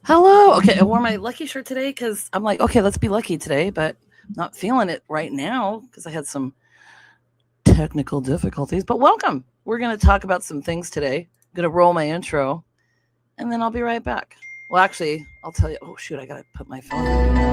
Hello. Okay, I wore my lucky shirt today because I'm like, okay, let's be lucky today, but not feeling it right now because I had some technical difficulties. But welcome. We're going to talk about some things today. I'm going to roll my intro and then I'll be right back. Well, actually, I'll tell you. Oh, shoot, I got to put my phone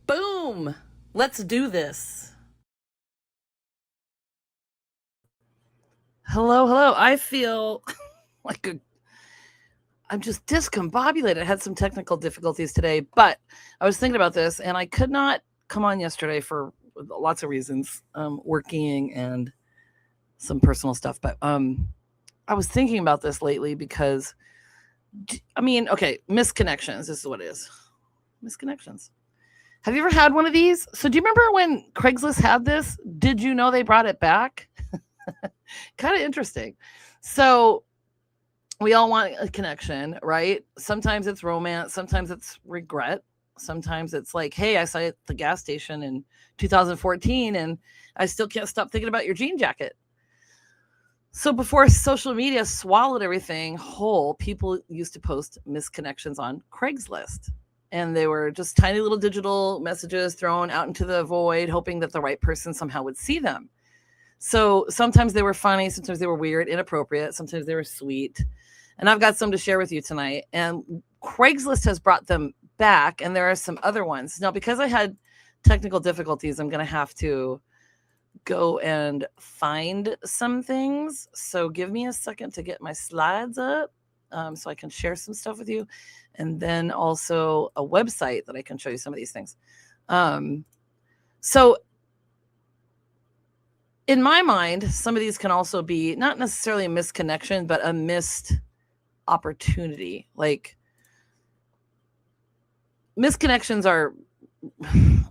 Boom. Let's do this. Hello. I feel like I'm just discombobulated. I had some technical difficulties today, but I was thinking about this and I could not come on yesterday for lots of reasons, working and some personal stuff. But I was thinking about this lately because, okay, misconnections. This is what it is. Misconnections. Have you ever had one of these? So do you remember when Craigslist had this? Did you know they brought it back? Kind of interesting. So we all want a connection, right? Sometimes it's romance, sometimes it's regret, sometimes it's like, hey, I saw you at the gas station in 2014 and I still can't stop thinking about your jean jacket. So before social media swallowed everything whole, people used to post misconnections on Craigslist. And they were just tiny little digital messages thrown out into the void, hoping that the right person somehow would see them. So sometimes they were funny, sometimes they were weird, inappropriate, sometimes they were sweet. And I've got some to share with you tonight. And Craigslist has brought them back, and there are some other ones. Now, because I had technical difficulties, I'm going to have to go and find some things. So give me a second to get my slides up so I can share some stuff with you. And then also a website that I can show you some of these things. So in my mind, some of these can also be not necessarily a misconnection, but a missed opportunity. Like misconnections are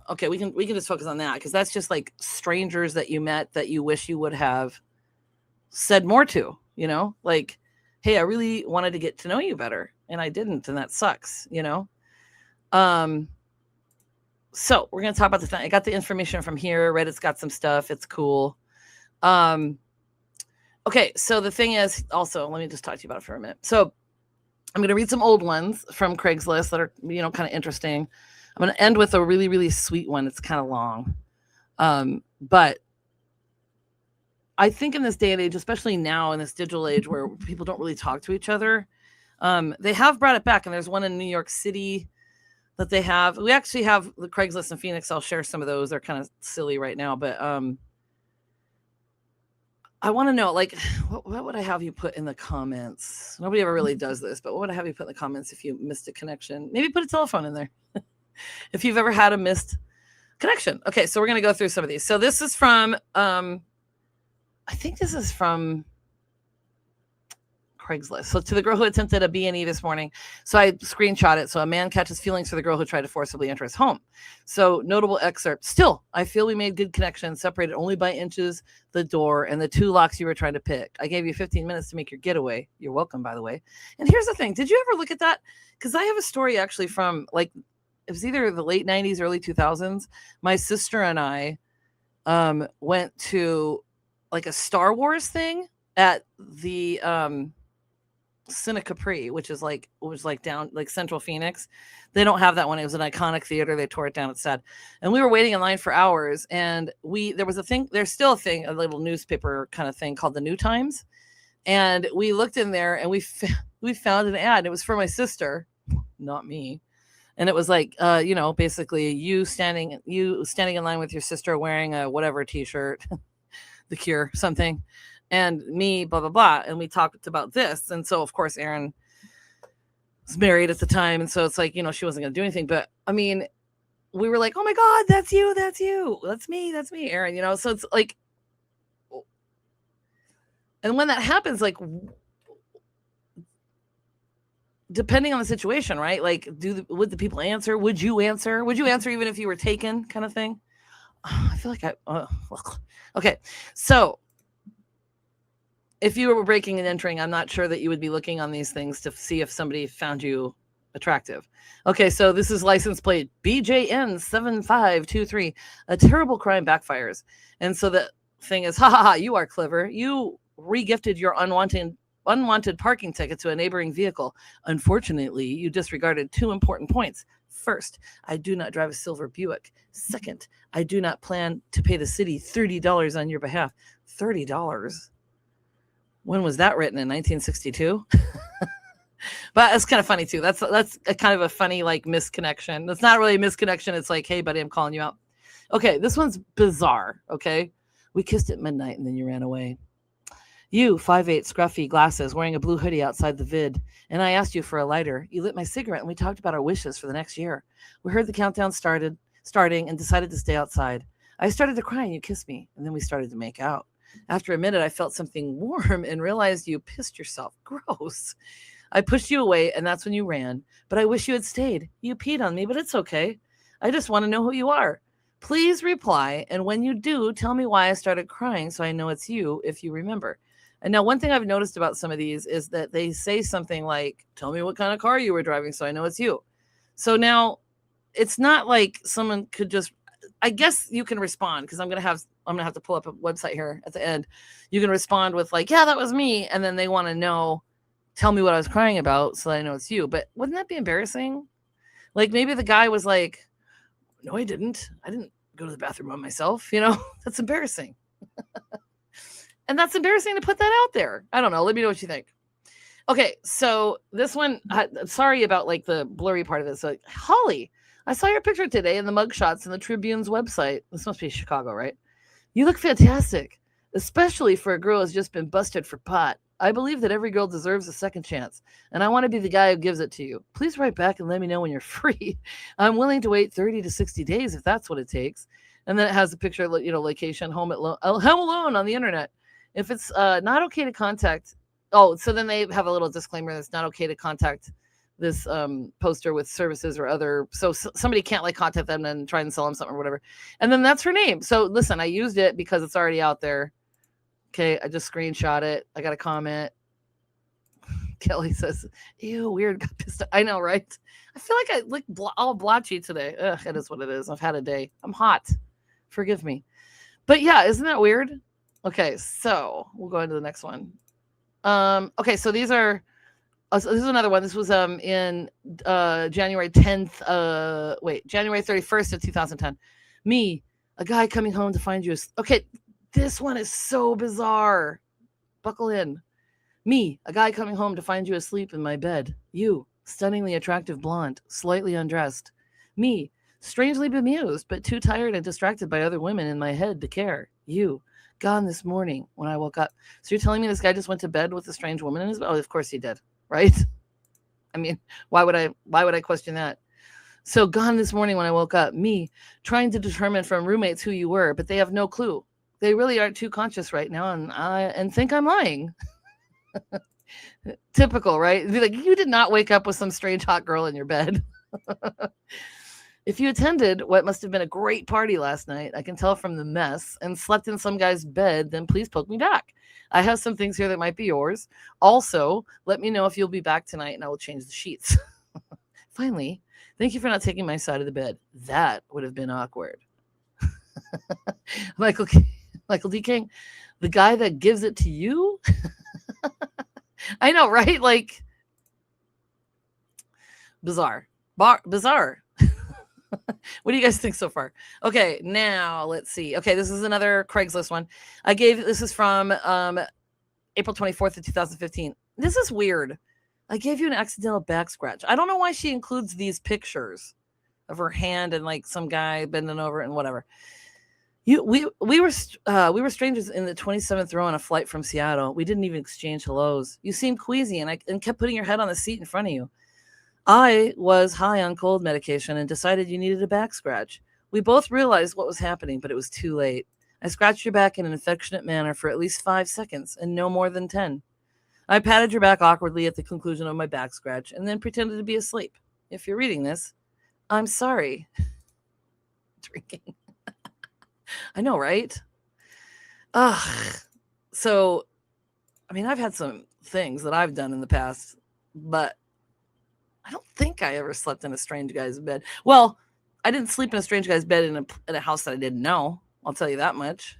okay. We can just focus on that because that's just like strangers that you met that you wish you would have said more to. Like, hey, I really wanted to get to know you better and I didn't, and that sucks. So we're gonna talk about this. I got the information from here. Reddit's got some stuff. It's cool. Okay, so the thing is, also, let me just talk to you about it for a minute. So I'm going to read some old ones from Craigslist that are, kind of interesting. I'm going to end with a really, really sweet one. It's kind of long. But I think in this day and age, especially now in this digital age where people don't really talk to each other, they have brought it back. And there's one in New York City that they have. We actually have the Craigslist in Phoenix. I'll share some of those. They're kind of silly right now, but I want to know, like, what would I have you put in the comments? Nobody ever really does this, but what would I have you put in the comments if you missed a connection? Maybe put a telephone in there if you've ever had a missed connection. Okay, so we're going to go through some of these. So this is from, I think this is from Craigslist. So to the girl who attempted a B&E this morning. So I screenshot it. So a man catches feelings for the girl who tried to forcibly enter his home. So notable excerpt. Still, I feel we made good connections, separated only by inches, the door, and the two locks you were trying to pick. I gave you 15 minutes to make your getaway. You're welcome, by the way. And here's the thing. Did you ever look at that? Because I have a story actually from like, it was either the late 90s, early 2000s. My sister and I went to like a Star Wars thing at the Cine Capri, which was like down like Central Phoenix. They don't have that one. It was an iconic theater. They tore it down. It's sad. And we were waiting in line for hours. And there was a thing. There's still a thing, a little newspaper kind of thing called the New Times. And we looked in there and we found an ad. It was for my sister, not me. And it was like, basically you standing in line with your sister wearing a whatever T-shirt, The Cure, something. And me, blah, blah, blah. And we talked about this. And so, of course, Erin was married at the time. And so it's like, she wasn't going to do anything. But, I mean, we were like, oh, my God, that's you. That's you. That's me, Erin. So it's like, and when that happens, like, depending on the situation, right? Like, would the people answer? Would you answer? Would you answer even if you were taken kind of thing? I feel like okay. So if you were breaking and entering, I'm not sure that you would be looking on these things to see if somebody found you attractive. Okay, so this is license plate BJN7523. A terrible crime backfires. And so the thing is, ha ha ha, you are clever. You regifted your unwanted parking ticket to a neighboring vehicle. Unfortunately, you disregarded 2 important points. First, I do not drive a silver Buick. Second, I do not plan to pay the city $30 on your behalf. $30? When was that written? In 1962? But it's kind of funny too. That's a kind of a funny like misconnection. That's not really a misconnection. It's like, hey buddy, I'm calling you out. Okay, this one's bizarre. Okay, we kissed at midnight and then you ran away. You, 5'8", scruffy glasses, wearing a blue hoodie outside the vid, and I asked you for a lighter. You lit my cigarette and we talked about our wishes for the next year. We heard the countdown starting and decided to stay outside. I started to cry and you kissed me, and then we started to make out. After a minute, I felt something warm and realized you pissed yourself. Gross. I pushed you away, and that's when you ran. But I wish you had stayed. You peed on me, but it's okay. I just want to know who you are. Please reply, and when you do, tell me why I started crying so I know it's you, if you remember. And now one thing I've noticed about some of these is that they say something like, tell me what kind of car you were driving so I know it's you. So now it's not like someone could just, I guess you can respond, because I'm gonna have to pull up a website here at the end. You can respond with like, yeah, that was me, and then they want to know, tell me what I was crying about so I know it's you. But wouldn't that be embarrassing? Like maybe the guy was like, no, I didn't go to the bathroom by myself. That's embarrassing. And that's embarrassing to put that out there. I don't know. Let me know what you think. Okay, so this one, sorry about like the blurry part of this. So, Holly, I saw your picture today in the mugshots in the Tribune's website. This must be Chicago, right? You look fantastic, especially for a girl who's just been busted for pot. I believe that every girl deserves a second chance, and I want to be the guy who gives it to you. Please write back and let me know when you're free. I'm willing to wait 30 to 60 days if that's what it takes. And then it has a picture of, location, home alone on the internet. If it's not okay to contact, so then they have a little disclaimer that's not okay to contact this poster with services or other, so somebody can't like contact them and try and sell them something or whatever. And then that's her name. So listen, I used it because it's already out there. Okay, I just screenshot it. I got a comment. Kelly says, ew, weird. Got pissed. I know, right? I feel like I look all blotchy today. Ugh, it is what it is. I've had a day. I'm hot. Forgive me. But yeah, isn't that weird? Okay, so we'll go into the next one. Okay, so these are, this is another one. This was in January 10th, January 31st of 2010. Me, a guy coming home to find you. Okay, this one is so bizarre. Buckle in. Me, a guy coming home to find you asleep in my bed. You, stunningly attractive blonde, slightly undressed. Me, strangely bemused, but too tired and distracted by other women in my head to care. You, gone this morning when I woke up. So you're telling me this guy just went to bed with a strange woman in his bed? Oh, of course he did, right? I mean, why would I question that? So gone this morning when I woke up. Me, trying to determine from roommates who you were, but they have no clue. They really aren't too conscious right now, and think I'm lying. Typical, right? Be like, you did not wake up with some strange hot girl in your bed. If you attended what must have been a great party last night, I can tell from the mess, and slept in some guy's bed, then please poke me back. I have some things here that might be yours. Also, let me know if you'll be back tonight and I will change the sheets. Finally, thank you for not taking my side of the bed. That would have been awkward. Michael D. King, the guy that gives it to you? I know, right? Like, bizarre. Bizarre. What do you guys think so far? Okay, now let's see. Okay, this is another Craigslist one. This is from April 24th of 2015. This is weird. I gave you an accidental back scratch. I don't know why she includes these pictures of her hand and like some guy bending over and whatever. We were strangers in the 27th row on a flight from Seattle. We didn't even exchange hellos. You seemed queasy and kept putting your head on the seat in front of you. I was high on cold medication and decided you needed a back scratch. We both realized what was happening, but it was too late. I scratched your back in an affectionate manner for at least 5 seconds and no more than 10. I patted your back awkwardly at the conclusion of my back scratch and then pretended to be asleep. If you're reading this, I'm sorry. Drinking. I know, right? Ugh. So I mean, I've had some things that I've done in the past, but I don't think I ever slept in a strange guy's bed. Well, I didn't sleep in a strange guy's bed in a house that I didn't know. I'll tell you that much.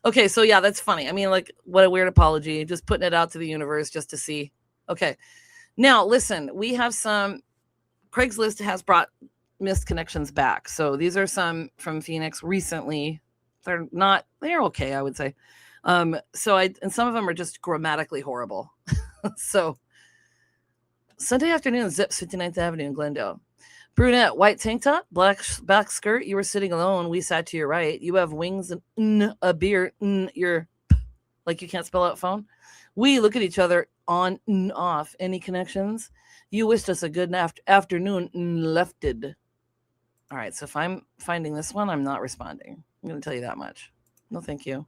Okay, so yeah, that's funny. I mean, like, what a weird apology. Just putting it out to the universe just to see. Okay. Now, listen, we have some. Craigslist has brought missed connections back. So these are some from Phoenix recently. They're okay, I would say. And some of them are just grammatically horrible. So Sunday afternoon, Zips, 59th Avenue in Glendale. Brunette, white tank top, black skirt. You were sitting alone. We sat to your right. You have wings and a beard. You're like you can't spell out phone. We look at each other on off. Any connections? You wished us a good afternoon. Lefted. All right. So if I'm finding this one, I'm not responding. I'm going to tell you that much. No, thank you.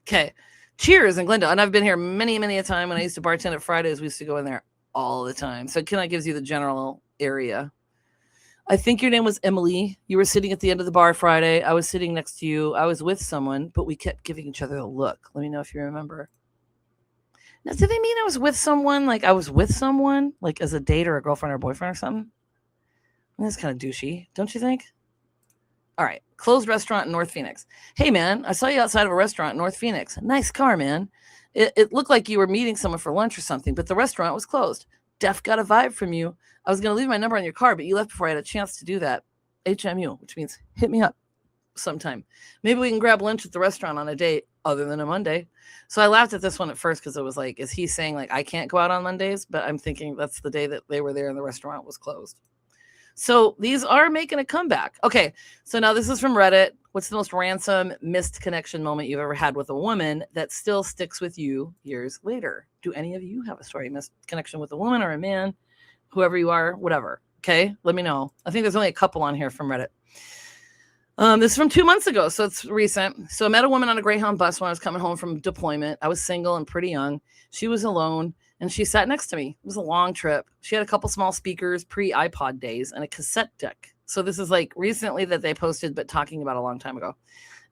Okay. Cheers in Glendale. And I've been here many, many a time. When I used to bartend at Fridays, we used to go in there all the time. So it kind of gives you the general area. I think your name was Emily. You were sitting at the end of the bar Friday. I was sitting next to you. I was with someone, but we kept giving each other a look. Let me know if you remember. Now, did they mean I was with someone? Like I was with someone, like as a date or a girlfriend or boyfriend or something? That's kind of douchey, don't you think? All right. Closed restaurant in North Phoenix. Hey, man, I saw you outside of a restaurant in North Phoenix. Nice car, man. It looked like you were meeting someone for lunch or something, but the restaurant was closed. Def got a vibe from you. I was going to leave my number on your car, but you left before I had a chance to do that. HMU, which means hit me up sometime. Maybe we can grab lunch at the restaurant on a date other than a Monday. So I laughed at this one at first because it was like, is he saying like I can't go out on Mondays? But I'm thinking that's the day that they were there and the restaurant was closed. So these are making a comeback. Okay, so now this is from Reddit. What's the most ransom missed connection moment you've ever had with a woman that still sticks with you years later? Do any of you have a story missed connection with a woman or a man, whoever you are, whatever? Okay, let me know. I think there's only a couple on here from Reddit. This is from 2 months ago, so it's recent. So I met a woman on a Greyhound bus when I was coming home from deployment. I was single and pretty young. She was alone, and she sat next to me. It was a long trip. She had a couple small speakers, pre-iPod days, and a cassette deck. So this is like recently that they posted, but talking about a long time ago.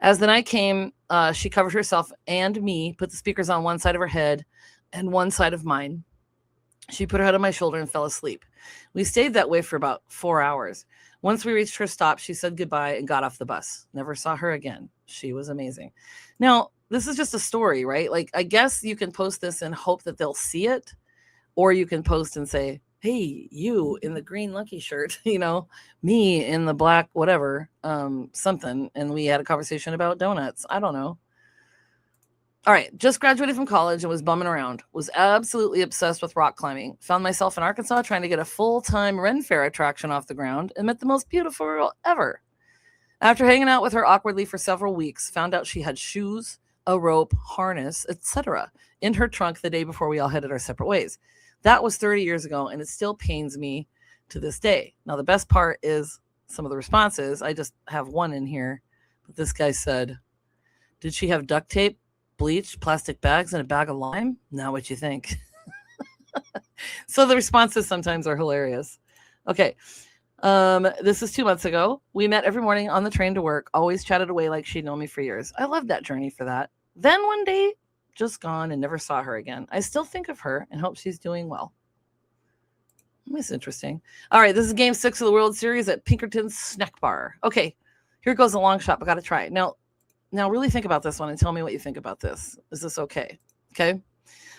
As the night came, she covered herself and me, put the speakers on one side of her head and one side of mine. She put her head on my shoulder and fell asleep. We stayed that way for about 4 hours. Once we reached her stop, she said goodbye and got off the bus. Never saw her again. She was amazing. Now, this is just a story, right? Like, I guess you can post this and hope that they'll see it, or you can post and say, hey, you in the green lucky shirt, me in the black, whatever, something. And we had a conversation about donuts. I don't know. All right. Just graduated from college and was bumming around. Was absolutely obsessed with rock climbing. Found myself in Arkansas trying to get a full-time Ren Fair attraction off the ground and met the most beautiful girl ever. After hanging out with her awkwardly for several weeks, found out she had shoes, a rope, harness, etc. in her trunk the day before we all headed our separate ways. That was 30 years ago, and it still pains me to this day. Now, the best part is some of the responses. I just have one in here. But this guy said, did she have duct tape, bleach, plastic bags, and a bag of lime? Now what you think? So the responses sometimes are hilarious. Okay. This is 2 months ago. We met every morning on the train to work, always chatted away like she'd known me for years. I loved that journey for that. Then one day, just gone and never saw her again. I still think of her and hope she's doing well. That's interesting. All right, this is Game 6 of the World Series at Pinkerton's Snack Bar. Okay, here goes a long shot, but got to try it. Now really think about this one and tell me what you think about this. Is this okay? Okay.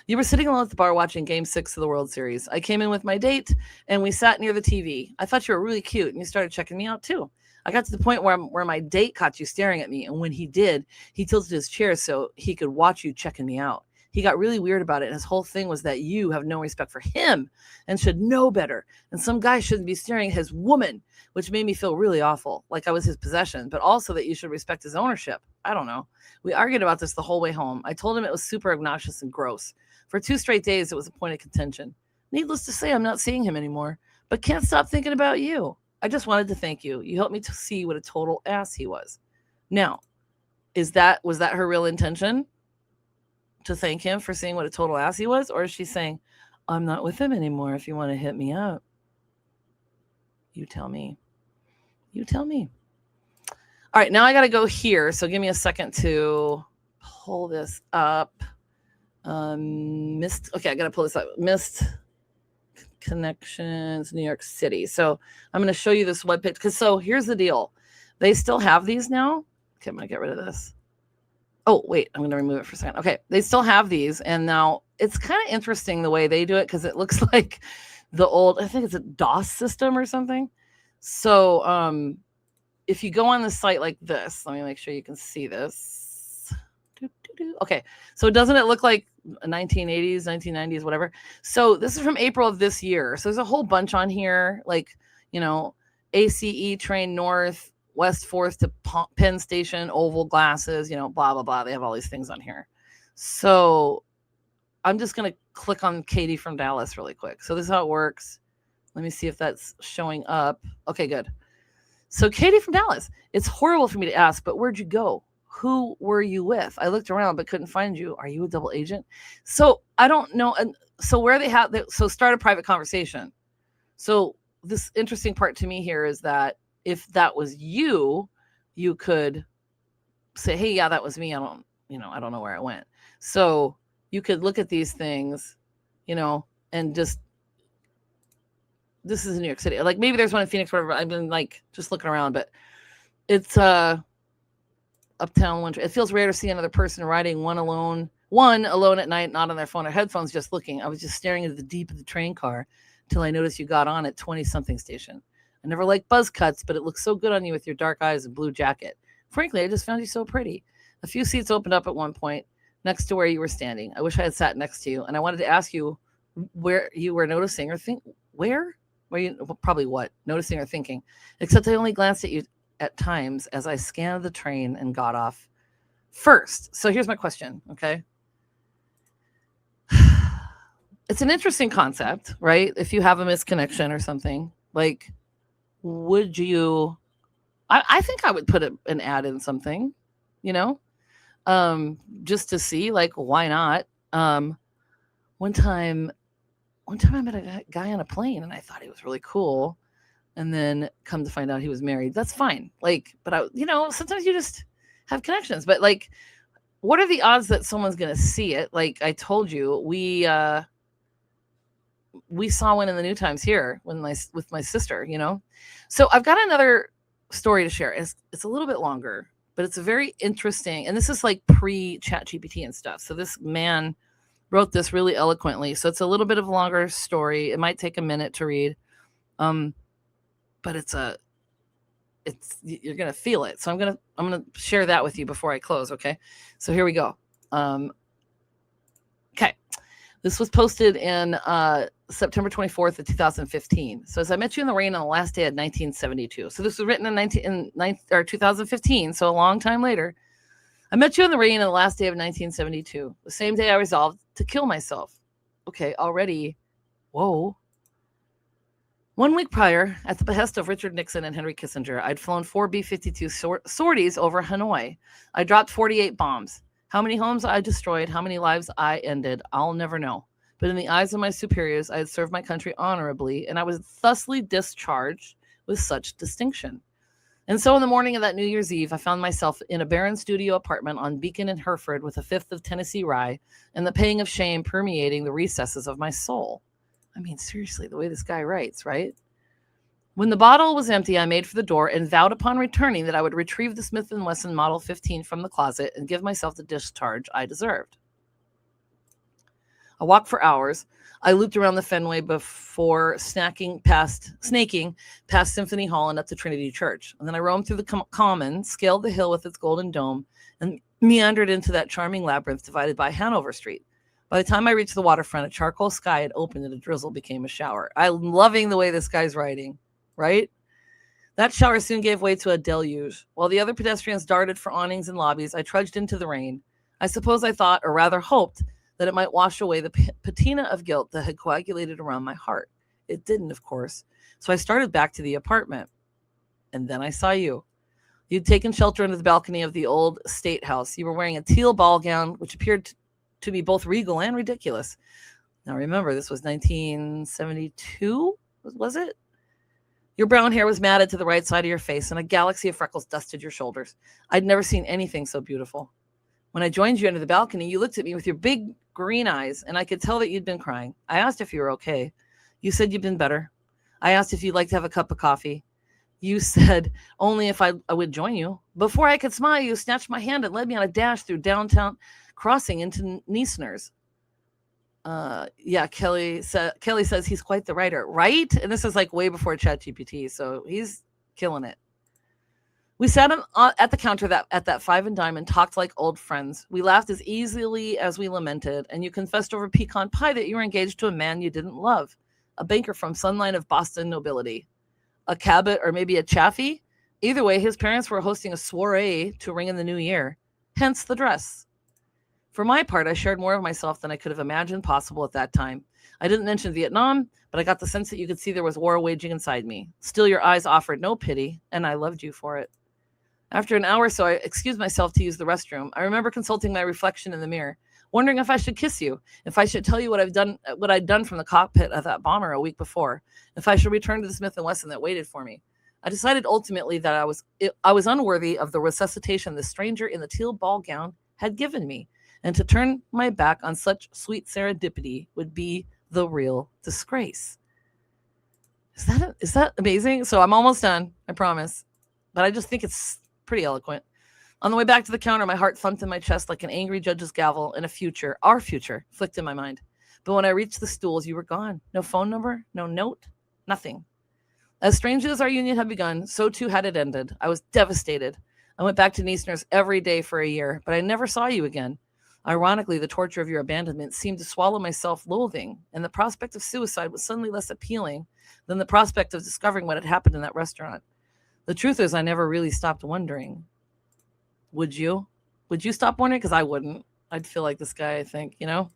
You were sitting alone at the bar watching Game 6 of the World Series. I came in with my date, and we sat near the TV. I thought you were really cute, and you started checking me out, too. I got to the point where my date caught you staring at me, and when he did, he tilted his chair so he could watch you checking me out. He got really weird about it, and his whole thing was that you have no respect for him and should know better, and some guy shouldn't be staring at his woman, which made me feel really awful, like I was his possession, but also that you should respect his ownership. I don't know. We argued about this the whole way home. I told him it was super obnoxious and gross. For 2 straight days, it was a point of contention. Needless to say, I'm not seeing him anymore, but can't stop thinking about you. I just wanted to thank you. You helped me to see what a total ass he was. Now, was that her real intention? To thank him for seeing what a total ass he was? Or is she saying, I'm not with him anymore if you want to hit me up? You tell me. You tell me. All right, now I got to go here. So give me a second to pull this up. Missed. Okay, I gotta pull this up. Missed connections, New York City. So I'm gonna show you this webpage because so here's the deal. They still have these now. Okay, I'm gonna get rid of this. Oh, wait, I'm gonna remove it for a second. Okay, they still have these, and now it's kind of interesting the way they do it because it looks like the old, I think it's a DOS system or something. So if you go on the site like this, let me make sure you can see this. Okay, so doesn't it look like 1980s, 1990s, whatever? So this is from April of this year. So there's a whole bunch on here, like, ACE train north, West 4th to Penn Station, oval glasses, blah, blah, blah. They have all these things on here. So I'm just going to click on Katie from Dallas really quick. So this is how it works. Let me see if that's showing up. Okay, good. So Katie from Dallas, it's horrible for me to ask, but where'd you go? Who were you with? I looked around but couldn't find you. Are you a double agent? So I don't know. And so where they have, so start a private conversation. So this interesting part to me here is that if that was you, you could say, hey, yeah, that was me. I don't know where I went. So you could look at these things, and just, this is in New York City. Like maybe there's one in Phoenix, whatever. I've been like just looking around, but it's uptown. It feels rare to see another person riding one alone at night, not on their phone or headphones, just looking. I was just staring into the deep of the train car until I noticed you got on at 20-something station. I never liked buzz cuts, but it looks so good on you with your dark eyes and blue jacket. Frankly, I just found you so pretty. A few seats opened up at one point next to where you were standing. I wish I had sat next to you, and I wanted to ask you where you were noticing or where were you probably what noticing or thinking, except I only glanced at you at times as I scanned the train and got off first. So here's my question, okay? It's an interesting concept, right? If you have a misconnection or something, like, would you, I think I would put an ad in something, just to see, like, why not? One time I met a guy on a plane and I thought he was really cool. And then come to find out he was married. That's fine. Like, but sometimes you just have connections, but like, what are the odds that someone's going to see it? Like I told you, we saw one in the New Times here with my sister, So I've got another story to share. It's a little bit longer, but it's a very interesting, and this is like pre-ChatGPT and stuff. So this man wrote this really eloquently. So it's a little bit of a longer story. It might take a minute to read. But you're going to feel it. So I'm going to share that with you before I close. Okay. So here we go. Okay. This was posted in, September 24th of 2015. So as I met you in the rain on the last day of 1972. So this was written in 2015. So a long time later, I met you in the rain on the last day of 1972. The same day I resolved to kill myself. Okay. Already. Whoa. 1 week prior, at the behest of Richard Nixon and Henry Kissinger, I'd flown 4 B-52 sorties over Hanoi. I dropped 48 bombs. How many homes I destroyed, how many lives I ended, I'll never know. But in the eyes of my superiors, I had served my country honorably, and I was thusly discharged with such distinction. And so in the morning of that New Year's Eve, I found myself in a barren studio apartment on Beacon and Hereford with a fifth of Tennessee rye, and the pang of shame permeating the recesses of my soul. I mean, seriously, the way this guy writes, right? When the bottle was empty, I made for the door and vowed upon returning that I would retrieve the Smith & Wesson Model 15 from the closet and give myself the discharge I deserved. I walked for hours. I looped around the Fenway before snaking past Symphony Hall and up to Trinity Church. And then I roamed through the Common, scaled the hill with its golden dome, and meandered into that charming labyrinth divided by Hanover Street. By the time I reached the waterfront, a charcoal sky had opened and a drizzle became a shower. I'm loving the way this guy's writing, right? That shower soon gave way to a deluge. While the other pedestrians darted for awnings and lobbies, I trudged into the rain. I suppose I thought, or rather hoped, that it might wash away the patina of guilt that had coagulated around my heart. It didn't, of course. So I started back to the apartment. And then I saw you. You'd taken shelter under the balcony of the old state house. You were wearing a teal ball gown, which appeared to be both regal and ridiculous. Now remember, this was 1972, was it? Your brown hair was matted to the right side of your face, and a galaxy of freckles dusted your shoulders. I'd never seen anything so beautiful. When I joined you under the balcony, you looked at me with your big green eyes, and I could tell that you'd been crying. I asked if you were okay. You said you'd been better. I asked if you'd like to have a cup of coffee. You said only if I would join you. Before I could smile, you snatched my hand and led me on a dash through downtown, crossing into Neesner's. Kelly says he's quite the writer, right? And this is like way before ChatGPT, so he's killing it. We sat at the counter at that Five and Dime and talked like old friends. We laughed as easily as we lamented, and you confessed over pecan pie that you were engaged to a man you didn't love, a banker from some line of Boston nobility, a Cabot or maybe a Chaffee. Either way, his parents were hosting a soiree to ring in the new year, hence the dress. For my part, I shared more of myself than I could have imagined possible at that time. I didn't mention Vietnam, but I got the sense that you could see there was war waging inside me. Still, your eyes offered no pity, and I loved you for it. After an hour or so, I excused myself to use the restroom. I remember consulting my reflection in the mirror, wondering if I should kiss you, if I should tell you what I'd done from the cockpit of that bomber a week before, if I should return to the Smith & Wesson that waited for me. I decided ultimately that I was unworthy of the resuscitation the stranger in the teal ball gown had given me, and to turn my back on such sweet serendipity would be the real disgrace. Is that amazing? So I'm almost done, I promise. But I just think it's pretty eloquent. On the way back to the counter, my heart thumped in my chest like an angry judge's gavel, and our future, flicked in my mind. But when I reached the stools, you were gone. No phone number, no note, nothing. As strangely as our union had begun, so too had it ended. I was devastated. I went back to Neesner's every day for a year, but I never saw you again. Ironically, the torture of your abandonment seemed to swallow my self-loathing, and the prospect of suicide was suddenly less appealing than the prospect of discovering what had happened in that restaurant. The truth is, I never really stopped wondering. Would you? Would you stop wondering? Because I wouldn't. I'd feel like this guy, I think, I'm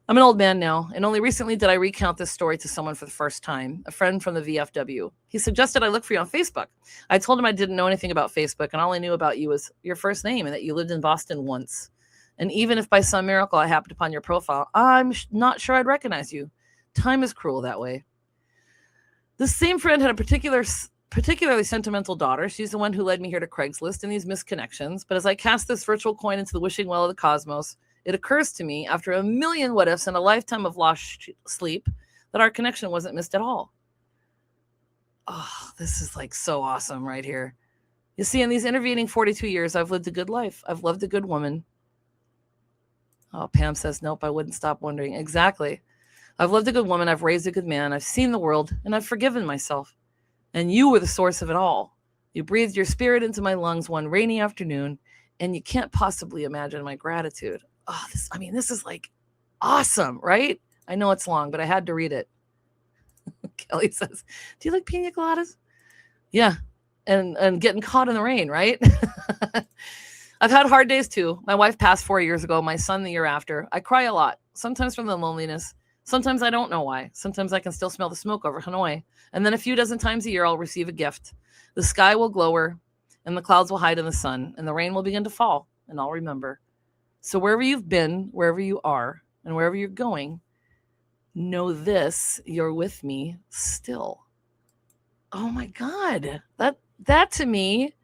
an old man now, and only recently did I recount this story to someone for the first time, a friend from the VFW. He suggested I look for you on Facebook. I told him I didn't know anything about Facebook, and all I knew about you was your first name and that you lived in Boston once. And even if by some miracle I happened upon your profile, I'm not sure I'd recognize you. Time is cruel that way. This same friend had a particularly sentimental daughter. She's the one who led me here to Craigslist and these misconnections. But as I cast this virtual coin into the wishing well of the cosmos, it occurs to me, after a million what-ifs and a lifetime of lost sleep, that our connection wasn't missed at all. Oh, this is like so awesome right here. You see, in these intervening 42 years, I've lived a good life. I've loved a good woman. Oh, Pam says, nope, I wouldn't stop wondering. Exactly. I've loved a good woman. I've raised a good man. I've seen the world, and I've forgiven myself. And you were the source of it all. You breathed your spirit into my lungs one rainy afternoon, and you can't possibly imagine my gratitude. Oh, this is like awesome, right? I know it's long, but I had to read it. Kelly says, do you like pina coladas? Yeah. And getting caught in the rain, right? I've had hard days too. My wife passed 4 years ago, my son the year after. I cry a lot, sometimes from the loneliness. Sometimes I don't know why. Sometimes I can still smell the smoke over Hanoi. And then a few dozen times a year, I'll receive a gift. The sky will glower, and the clouds will hide in the sun, and the rain will begin to fall, and I'll remember. So wherever you've been, wherever you are, and wherever you're going, know this, you're with me still. Oh my God. That to me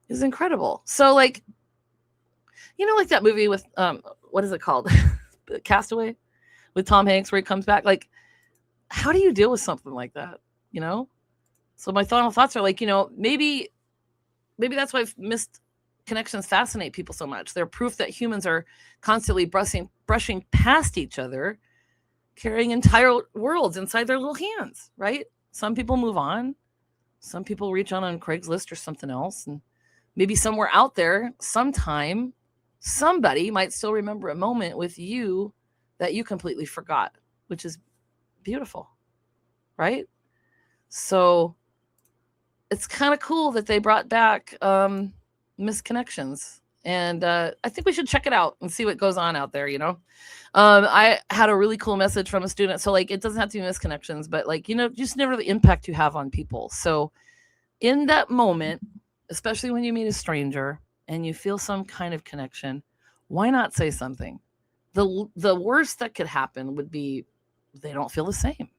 is incredible. So like that movie with, what is it called? Castaway with Tom Hanks, where he comes back. Like, how do you deal with something like that? So my final thoughts are like, maybe that's why missed connections fascinate people so much. They're proof that humans are constantly brushing past each other, carrying entire worlds inside their little hands, right? Some people move on. Some people reach on Craigslist or something else. And maybe somewhere out there, sometime, somebody might still remember a moment with you that you completely forgot, which is beautiful, right? So it's kind of cool that they brought back misconnections. And I think we should check it out and see what goes on out there, I had a really cool message from a student. So like, it doesn't have to be misconnections, but like, just never the impact you have on people. So in that moment, especially when you meet a stranger and you feel some kind of connection, why not say something? The worst that could happen would be they don't feel the same.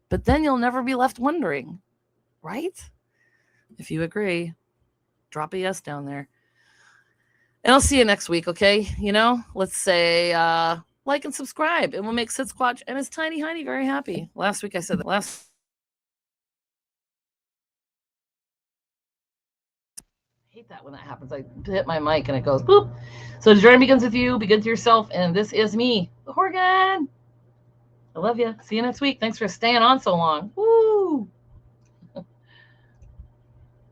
But then you'll never be left wondering, right? If you agree, drop a yes down there. And I'll see you next week, okay? Let's say like and subscribe, and we'll make Sid Squatch and his tiny hiney very happy. Last week I said that. I hate that when that happens. I hit my mic and it goes boop. So the journey begins with you. Be good to yourself. And this is me, the Horgan. I love you. See you next week. Thanks for staying on so long. Woo.